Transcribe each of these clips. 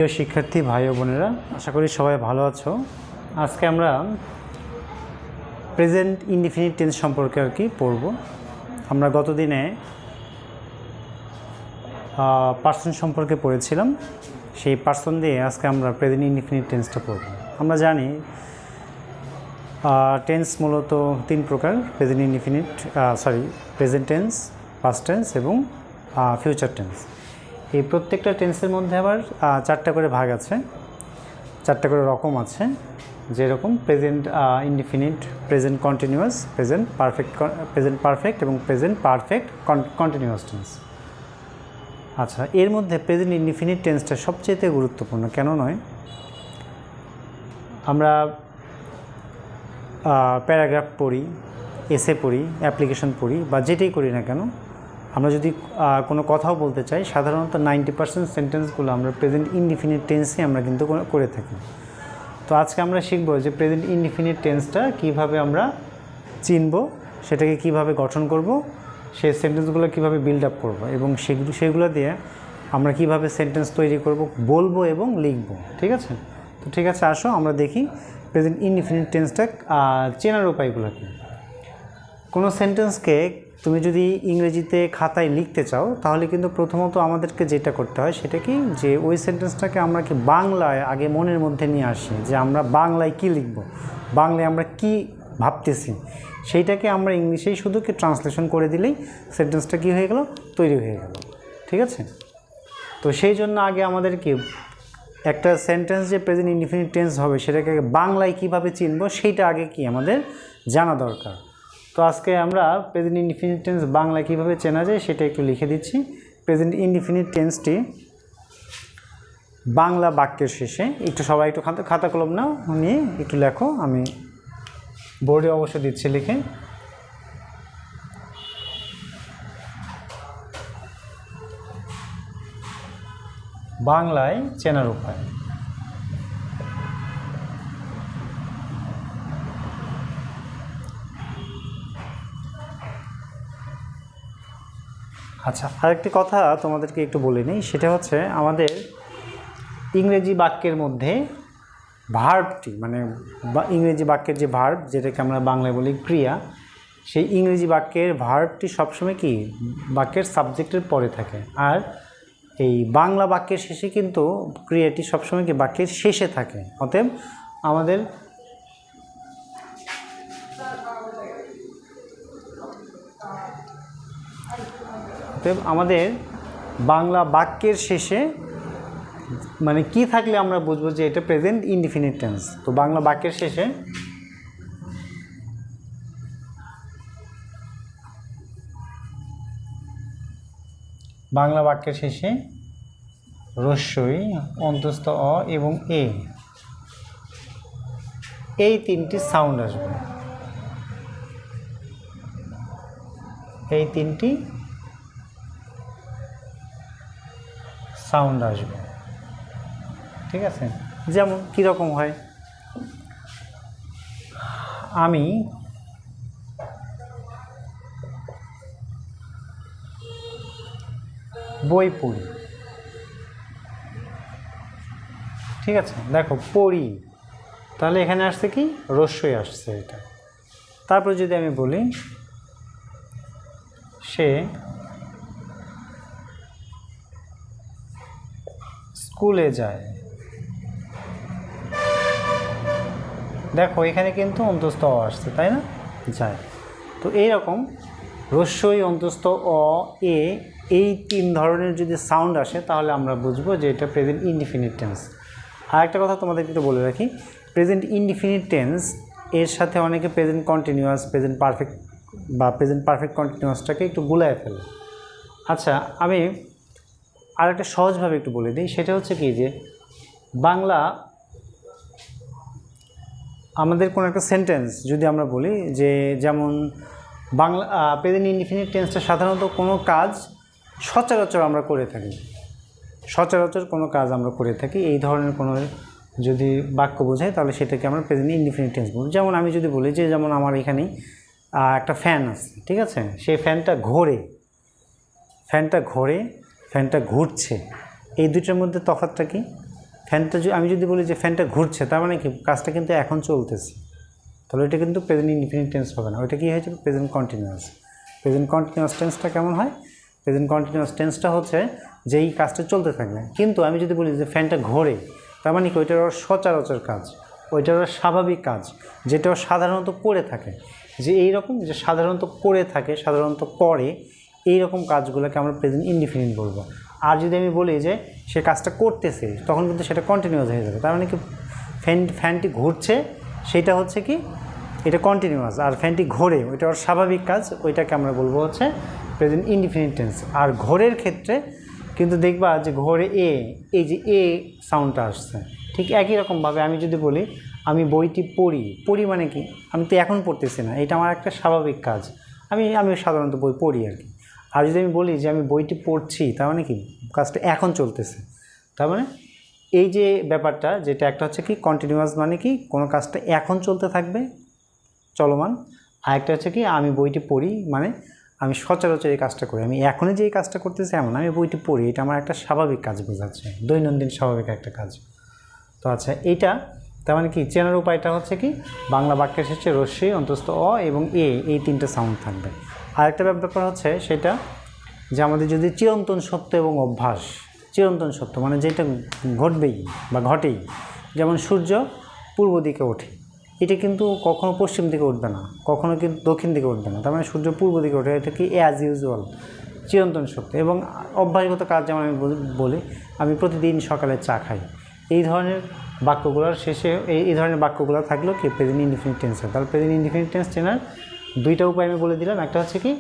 প্রিয় শিক্ষার্থী ভাই ও বোনেরা, আশা করি সবাই ভালো আছো। আজকে আমরা প্রেজেন্ট ইনডিফিনিট টেন্স সম্পর্কে পড়ব। আমরা গত দিনে পার্সন সম্পর্কে পড়েছিলাম, সেই পার্সন দিয়ে আজকে আমরা প্রেজেন্ট ইনডিফিনিট টেন্সটা পড়ব। আমরা জানি টেন্স মূলত তিন প্রকার: present indefinite present tense, past tense এবং ফিউচার টেন্স। এই প্রত্যেকটা টেন্সের মধ্যে আবার চারটা করে ভাগ আছে, চারটা করে রকম আছে। যেরকম present indefinite, present continuous, present perfect এবং প্রেজেন্ট পারফেক্ট কন্টিনিউয়াস টেন্স। আচ্ছা, এর মধ্যে প্রেজেন্ট ইনডিফিনিট টেন্সটা সবচেয়ে গুরুত্বপূর্ণ। কেন নয়? আমরা প্যারাগ্রাফ পড়ি, এসে পড়ি, অ্যাপ্লিকেশন পড়ি বা যেটাই করি না কেন, আমরা যদি কোনো কথাও বলতে চাই, সাধারণত 90% সেন্টেন্সগুলো আমরা প্রেজেন্ট ইনডিফিনিট টেন্সে আমরা কিন্তু করে থাকি। তো আজকে আমরা শিখব যে প্রেজেন্ট ইনডিফিনিট টেন্সটা কীভাবে আমরা চিনব, সেটাকে কিভাবে গঠন করব, সেই সেন্টেন্সগুলো কীভাবে বিল্ড আপ করবো এবং সেগুলো দিয়ে আমরা কিভাবে সেন্টেন্স তৈরি করব, বলবো এবং লিখব। ঠিক আছে? তো ঠিক আছে, আসো আমরা দেখি প্রেজেন্ট ইনডিফিনিট টেন্সটা চেনার উপায়গুলো কী। কোনো সেন্টেন্সকে তুমি যদি ইংরেজিতে খাতায় লিখতে চাও, তাহলে কিন্তু প্রথমত আমাদেরকে যেটা করতে হয় সেটা কি, যে ওই সেন্টেন্সটাকে আমরা কি বাংলায় আগে মনের মধ্যে নিয়ে আসি, যে আমরা বাংলায় কি লিখব, বাংলায় আমরা কি ভাবতেছি, সেইটাকে আমরা ইংলিশেই শুধু কি ট্রান্সলেশন করে দিলেই সেন্টেন্সটা কী হয়ে গেল, তৈরি হয়ে গেল। ঠিক আছে? তো সেই জন্য আগে আমাদের কি একটা সেন্টেন্স যে প্রেজেন্ট ইনডিফিনিট টেন্স হবে, সেটাকে বাংলায় কীভাবে চিনব সেইটা আগে কি আমাদের জানা দরকার। তো আজকে আমরা প্রেজেন্ট ইনডিফিনিট টেন্স বাংলায় কীভাবে চেনা যায় সেটা একটু লিখে দিচ্ছি। প্রেজেন্ট ইনডিফিনিট টেন্সটি বাংলা বাক্যের শেষে, সবাই একটু খাতা কলম নাও, নিয়ে একটু লেখো, আমি বোর্ডে অবশ্য দিচ্ছি লিখে। বাংলায় চেনার উপায়। আচ্ছা, আরেকটি কথা তোমাদেরকে একটু বলে নিই, সেটা হচ্ছে আমাদের ইংরেজি বাক্যের মধ্যে ভার্বটি, মানে ইংরেজি বাক্যের যে ভার্ব, যেটাকে আমরা বাংলায় বলি ক্রিয়া, সেই ইংরেজি বাক্যের ভার্বটি সবসময় কি বাক্যের সাবজেক্টের পরে থাকে, আর এই বাংলা বাক্যের শেষে কিন্তু ক্রিয়াটি সবসময় কি বাক্যের শেষে থাকে। অতএব আমাদের বাংলা বাক্যের শেষে মানে কি থাকলে আমরা বুঝবো যে এটা প্রেজেন্ট ইনডিফিনিট টেন্স। তো বাংলা বাক্যের শেষে রস্যই, অন্তস্থ অ এবং এ, এই তিনটি সাউন্ড আসবে, এই তিনটি সাউন্ড আসবে। ঠিক আছে? যেমন কীরকম হয়, আমি বই পড়ি। ঠিক আছে? দেখো, পড়ি, তাহলে এখানে আসছে কি, রস্যই আসছে এটা। তারপর যদি আমি বলি সে স্কুলে যায়, দেখো এখানে কিন্তু অন্তস্থ অ আসছে, তাই না? যায়। তো এইরকম রস্যই, অন্তস্থ অ, এ, এই তিন ধরনের যদি সাউন্ড আসে, তাহলে আমরা বুঝবো যে এটা প্রেজেন্ট ইনডিফিনিট টেন্স। আর একটা কথা তোমাদেরকে একটু বলে রাখি, প্রেজেন্ট ইনডিফিনিট টেন্স এর সাথে অনেকে প্রেজেন্ট কন্টিনিউয়াস, প্রেজেন্ট পারফেক্ট বা প্রেজেন্ট পারফেক্ট কন্টিনিউয়াসটাকে একটু গুলায় ফেলে। আচ্ছা, আমি আর একটা সহজভাবে একটু বলে দিই, সেটা হচ্ছে কি, যে বাংলা আমাদের কোনো একটা সেন্টেন্স যদি আমরা বলি, যে যেমন বাংলা প্রেজেন্ট ইনডিফিনিট টেন্সটা সাধারণত কোনো কাজ সচরাচর আমরা করে থাকি, সচরাচর কোনো কাজ আমরা করে থাকি, এই ধরনের কোনো যদি বাক্য বোঝায়, তাহলে সেটাকে আমরা প্রেজেন্ট ইনডিফিনিট টেন্স বলি। যেমন আমি যদি বলি যে, যেমন আমার এখানে একটা ফ্যান আছে, ঠিক আছে, সেই ফ্যানটা ঘোরে, ফ্যানটা ঘুরছে, এই দুটোর মধ্যে তফাৎটা কি? ফ্যানটা আমি যদি বলি যে ফ্যানটা ঘুরছে, তার মানে কি কাজটা কিন্তু এখন চলতেছে, তাহলে এটা কিন্তু প্রেজেন্ট ইনডিফিনিট টেন্স হবে না, ওইটা কী হয়ে যাবে প্রেজেন্ট কন্টিনিউয়াস। প্রেজেন্ট কন্টিনিউয়াস টেন্সটা কেমন হয়? প্রেজেন্ট কন্টিনিউয়াস টেন্সটা হচ্ছে যে এই কাজটা চলতে থাকবে। কিন্তু আমি যদি বলি যে ফ্যানটা ঘোরে, তার মানে কি ওইটার ওর সচরাচর কাজ, ওইটার ওর স্বাভাবিক কাজ, যেটা ও সাধারণত করে থাকে, যে এইরকম যে সাধারণত করে থাকে, সাধারণত করে, এইরকম কাজগুলোকে আমরা প্রেজেন্ট ইনডিফিনিট বলবো। আর যদি আমি বলি যে সে কাজটা করতেছে, তখন কিন্তু সেটা কন্টিনিউয়াস হয়ে যাবে। তার মানে কি ফ্যানটি ঘুরছে, সেটা হচ্ছে কি এটা কন্টিনিউয়াস, আর ফ্যানটি ঘোরে ওইটা ওর স্বাভাবিক কাজ, ওইটাকে আমরা বলবো হচ্ছে প্রেজেন্ট ইনডিফিনিট টেন্স। আর ঘোরের ক্ষেত্রে কিন্তু দেখবা যে ঘোরে এই যে এ সাউন্ডটা আসছে, ঠিক একই রকমভাবে আমি যদি বলি আমি বইটি পড়ি মানে কি আমি তো এখন পড়তেছি না, এটা আমার একটা স্বাভাবিক কাজ, আমি সাধারণত বই পড়ি আর কি। আর যদি আমি বলি যে আমি বইটি পড়ছি, তার মানে কি কাজটা এখন চলতেছে। তার মানে এই যে ব্যাপারটা, যেটা একটা হচ্ছে কি কন্টিনিউয়াস মানে কি কোনো কাজটা এখন চলতে থাকবে, চলমান। আর একটা হচ্ছে কি আমি বইটি পড়ি মানে আমি সচরাচর এই কাজটা করি, আমি এখনই যে এই কাজটা করতেছি এমন, আমি বইটি পড়ি, এটা আমার একটা স্বাভাবিক কাজ বোঝাচ্ছে, দৈনন্দিন স্বাভাবিক একটা কাজ। তো আচ্ছা, এইটা তার মানে কি চেনার উপায়টা হচ্ছে কি বাংলা বাক্যের শেষে রস্যই, অন্তস্থ অ এবং এই তিনটে সাউন্ড থাকবে। আরেকটা ব্যাপার হচ্ছে সেটা যে আমাদের যদি চিরন্তন সত্য এবং অভ্যাস, চিরন্তন সত্য মানে যেটা ঘটবেই বা ঘটেই, যেমন সূর্য পূর্ব দিকে ওঠে, এটা কিন্তু কখনো পশ্চিম দিকে উঠবে না, কখনো কিন্তু দক্ষিণ দিকে উঠবে না, তার মানে সূর্য পূর্ব দিকে ওঠে, এটা কি অ্যাজ ইউজুয়াল চিরন্তন সত্য। এবং অভ্যাসগত কাজ, যেমন আমি বলি আমি প্রতিদিন সকালে চা খাই, এই ধরনের বাক্যগুলোর শেষে এই ধরনের বাক্যগুলো থাকলেও কি প্রেজেন্ট ইনডিফিনিট টেন্স হয়। তাহলে প্রেজেন্ট ইনডিফিনিট টেন্স চেনার দুইটা উপায় আমি বলে দিলাম, একটা হচ্ছে কি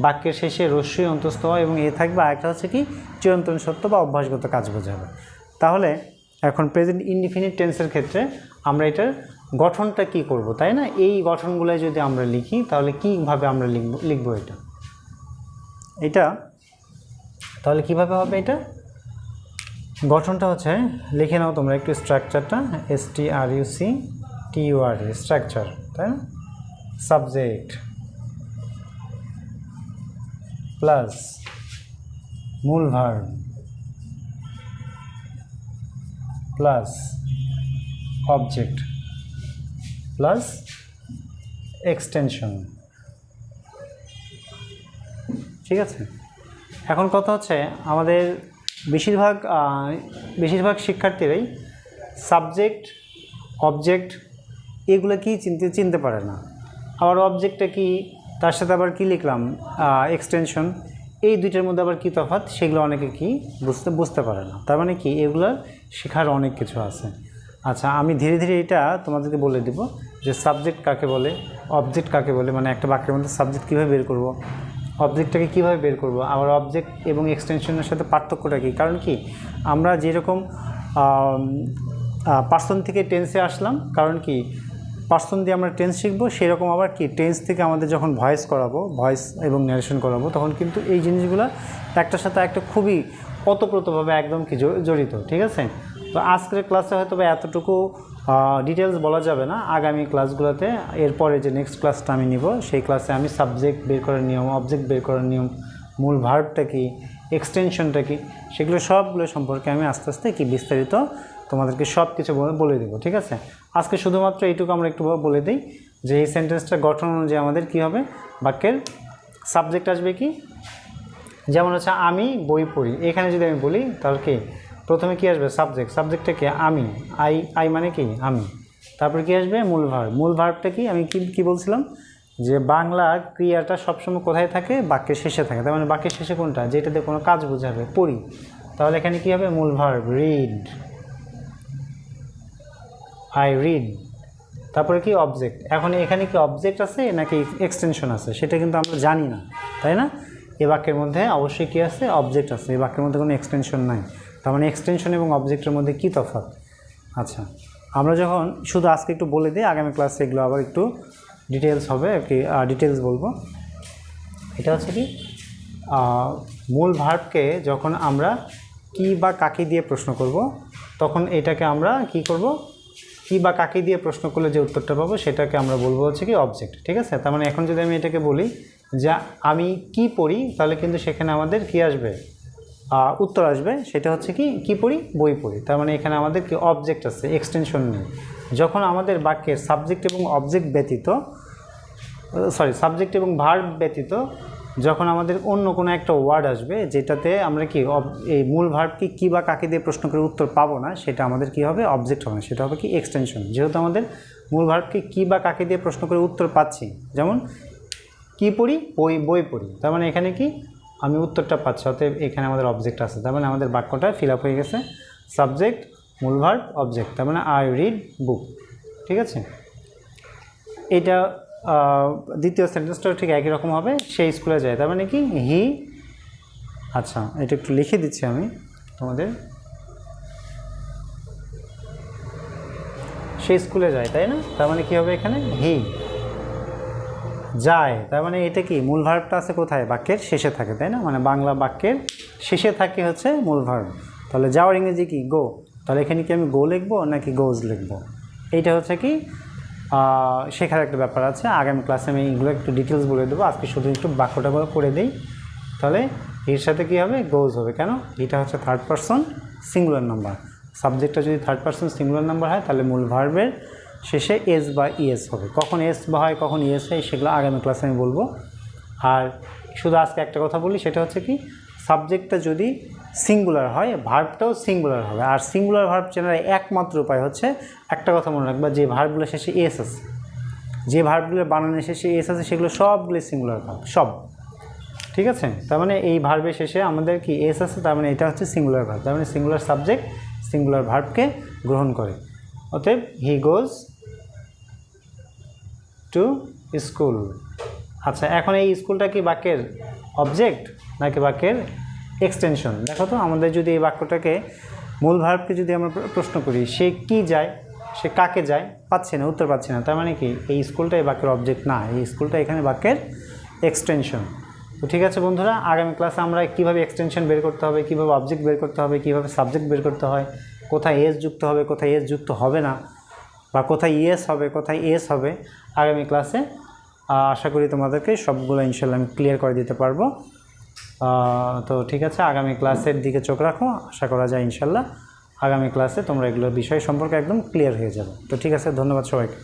বাক্যের শেষে রস্যই, অন্তস্থ এবং এ থাকবে, আর একটা হচ্ছে কি চিরন্তন সত্য বা অভ্যাসগত কাজ বোঝাবে। তাহলে এখন প্রেজেন্ট ইনডিফিনিট টেন্সের ক্ষেত্রে আমরা এটার গঠনটা কি করব, তাই না? এই গঠনগুলো যদি আমরা লিখি তাহলে কীভাবে আমরা লিখব এটা তাহলে কিভাবে হবে এটা গঠনটা হচ্ছে, লিখে নাও তোমরা একটু স্ট্রাকচারটা, STRUCTURE স্ট্রাকচার, তাই না? সাবজেক্ট প্লাস মূল verb plus object plus extension, ঠিক আছে? এখন কথা হচ্ছে আমাদের বেশিরভাগ শিক্ষার্থীরাই সাবজেক্ট অবজেক্ট এগুলো কি চিনতে পারে না। আবার অবজেক্টটা কি, তার সাথে আবার কি লিখলাম এক্সটেনশন, এই দুইটার মধ্যে আবার কী তফাৎ সেগুলো অনেকে কি বুঝতে পারে না। তার মানে কি এগুলোর শেখার অনেক কিছু আছে। আচ্ছা, আমি ধীরে ধীরে এটা তোমাদেরকে বলে দেব যে সাবজেক্ট কাকে বলে, অবজেক্ট কাকে বলে, মানে একটা বাক্যের মধ্যে সাবজেক্ট কীভাবে বের করব, অবজেক্টটাকে কীভাবে বের করব, আবার অবজেক্ট এবং এক্সটেনশনের সাথে পার্থক্যটা কী। কারণ কি আমরা যেরকম পার্সন থেকে টেন্সে আসলাম, কারণ কি পার্সন দিয়ে আমরা টেন্স শিখবো, সেরকম আবার কি টেন্স থেকে আমাদের যখন ভয়েস করাবো, ভয়েস এবং ন্যারেশন করাবো, তখন কিন্তু এই জিনিসগুলো একটার সাথে একটা খুবই ওতপ্রোতভাবে একদম কি জড়িত, ঠিক আছে? তো আজকের ক্লাসে হয়তো বা এতটুকু ডিটেলস বলা যাবে না, আগামী ক্লাসগুলোতে এরপরে যে নেক্সট ক্লাসটা আমি নিব সেই ক্লাসে আমি সাবজেক্ট বের করার নিয়ম, অবজেক্ট বের করার নিয়ম, মূল ভার্বটা কি, এক্সটেনশনটা কি, সেগুলো সবগুলো সম্পর্কে আমি আস্তে আস্তে কি বিস্তারিত তোমাদেরকে সব কিছু বলে দেবো, ঠিক আছে? আজকে শুধুমাত্র এইটুকু আমরা একটু বলে দিই যে এই সেন্টেন্সটা গঠন অনুযায়ী আমাদের কী হবে, বাক্যের সাবজেক্ট আসবে কি, যেমন হচ্ছে আমি বই পড়ি, এখানে যদি আমি বলি তাহলে কি প্রথমে কি আসবে সাবজেক্টটা কি আমি, আই মানে কি আমি, তারপরে কি আসবে মূল ভার্ব, মূল ভার্বটা কি আমি কি বলছিলাম যে বাংলা ক্রিয়াটা সবসময় কোথায় থাকে, বাক্যের শেষে থাকে। তার মানে বাক্যের শেষে কোনটা, যেটাতে কোনো কাজ বোঝাবে, পড়ি, তাহলে এখানে কি হবে মূল ভার্ব রিড, আই রিড, তারপরে কি অবজেক্ট। এখন এখানে কি অবজেক্ট আছে নাকি এক্সটেনশন আছে সেটা কিন্তু আমরা জানি না, তাই না? এই বাক্যের মধ্যে অবশ্যই কী আছে, অবজেক্ট আছে, এই বাক্যের মধ্যে কোনো এক্সটেনশন নাই। তার মানে এক্সটেনশন এবং অবজেক্টের মধ্যে কী তফাৎ। আচ্ছা, আমরা যখন শুধু আজকে একটু বলে দিই, আগামী ক্লাসে এগুলো আবার একটু ডিটেলস হবে আর কি, ডিটেলস বলবো। এটা হচ্ছে কি মূল ভার্বকে যখন আমরা কি বা কাকে দিয়ে প্রশ্ন করব, তখন এটাকে আমরা কি করব, কি বা কাকে দিয়ে প্রশ্ন করলে যে উত্তরটা পাবো সেটাকে আমরা বলবো হচ্ছে কি অবজেক্ট, ঠিক আছে? তার মানে এখন যদি আমি এটাকে বলি যে আমি কি পড়ি, তাহলে কিন্তু সেখানে আমাদের কি আসবে, উত্তর আসবে সেটা হচ্ছে কি পড়ি, বই পড়ি। তার মানে এখানে আমাদের কি অবজেক্ট আছে, এক্সটেনশন নেই। যখন আমাদের বাক্যের সাবজেক্ট এবং অবজেক্ট ব্যতীত, সাবজেক্ট এবং ভার্ব ব্যতীত যখন আমাদের অন্য কোনো একটা ওয়ার্ড আসবে যেটাতে আমরা কি এই মূল ভার্বকে কী বা কাকে দিয়ে প্রশ্ন করে উত্তর পাবো না, সেটা আমাদের কি হবে, অবজেক্ট হবে না, সেটা হবে কি এক্সটেনশন। যেহেতু আমাদের মূল ভার্বকে কী বা কাকে দিয়ে প্রশ্ন করে উত্তর পাচ্ছি, যেমন কি পড়ি, বই পড়ি, তার মানে এখানে কি আমি উত্তরটা পাচ্ছি, অতএব এখানে আমাদের অবজেক্ট আছে। তার মানে আমাদের বাক্যটা ফিল আপ হয়ে গেছে, সাবজেক্ট, মূল ভার্ব, অবজেক্ট। তার মানে আই রিড বুক। ঠিক আছে, এটা দ্বিতীয় সেন্টেন্সটাও ঠিক একই রকম হবে, সে স্কুলে যায়। তার মানে কি হি, আচ্ছা এটা একটু লিখে দিচ্ছি আমি তোমাদের, সে স্কুলে যায়, তাই না? তার মানে কি হবে এখানে হি যায়। তার মানে এটা কি মূল ভার্বটা আছে কোথায়, বাক্যের শেষে থাকে, তাই না? মানে বাংলা বাক্যের শেষে থাকে হচ্ছে মূল ভার্ব। তাহলে যাওয়ার ইংরেজি কি, গো। তাহলে এখানে কি আমি গো লিখবো নাকি গোজ লিখবো, এইটা হচ্ছে কি শেখার একটা ব্যাপার আছে। আগামী ক্লাসে আমি এগুলো একটু ডিটেলস বলে দেবো, আজকে শুধু একটু বাক্যটা করে দিই। তাহলে এর সাথে কী হবে, গোজ হবে। কেন, এটা হচ্ছে থার্ড পারসন সিঙ্গুলার নাম্বার। সাবজেক্টটা যদি থার্ড পারসন সিঙ্গুলার নাম্বার হয় তাহলে মূল ভার্বের শেষে এস বা ইএস হবে। কখন এস বা হয়, কখন ইএস হয়, সেগুলো আগামী ক্লাসে আমি বলবো। আর শুধু আজকে একটা কথা বলি, সেটা হচ্ছে কি সাবজেক্টটা যদি সিঙ্গুলার হয় ভার্বটাও সিঙ্গুলার হবে। আর সিঙ্গুলার ভার্ব চেনার একমাত্র উপায় হচ্ছে একটা কথা মনে রাখবা, যে ভার্বগুলো শেষে এস আছে, যে ভার্বগুলো বানানোর শেষে এস আছে সেগুলো সবগুলো সিঙ্গুলার ভার্ব, সব। ঠিক আছে, তার মানে এই ভার্বের শেষে আমাদের কি এস আছে, তার মানে এটা হচ্ছে সিঙ্গুলার ভার্ব। তার মানে সিঙ্গুলার সাবজেক্ট সিঙ্গুলার ভার্বকে গ্রহণ করে। অতএব হি গোজ টু স্কুল। আচ্ছা, এখন এই স্কুলটা কি বাক্যের অবজেক্ট নাকি বাক্যের এক্সটেনশন? দেখো তো, আমাদের যদি এই বাক্যটাকে মূল ভার্বকে যদি আমরা প্রশ্ন করি, সে কি যায়, সে কাকে যায়, পাচ্ছি না, উত্তর পাচ্ছি না। তার মানে কি এই স্কুলটা এই বাক্যের অবজেক্ট না, এই স্কুলটা এখানে বাক্যের এক্সটেনশন। তো ঠিক আছে বন্ধুরা, আগামী ক্লাসে আমরা কীভাবে এক্সটেনশন বের করতে হবে, কীভাবে অবজেক্ট বের করতে হবে, কীভাবে সাবজেক্ট বের করতে হয়, কোথায় এস যুক্ত হবে, কোথায় এস যুক্ত হবে না, বা কোথায় ইএস হবে, কোথায় এস হবে, আগামী ক্লাসে আশা করি তোমাদেরকে সবগুলো ইনশাল্লাহ আমি ক্লিয়ার করে দিতে পারবো। তো ঠিক আছে, আগামী ক্লাসের দিকে চোখ রাখো, আশা করা যায় ইনশাল্লাহ আগামী ক্লাসে তোমরা এগুলোর বিষয় সম্পর্কে একদম ক্লিয়ার হয়ে যাবে। তো ঠিক আছে, ধন্যবাদ সবাইকে।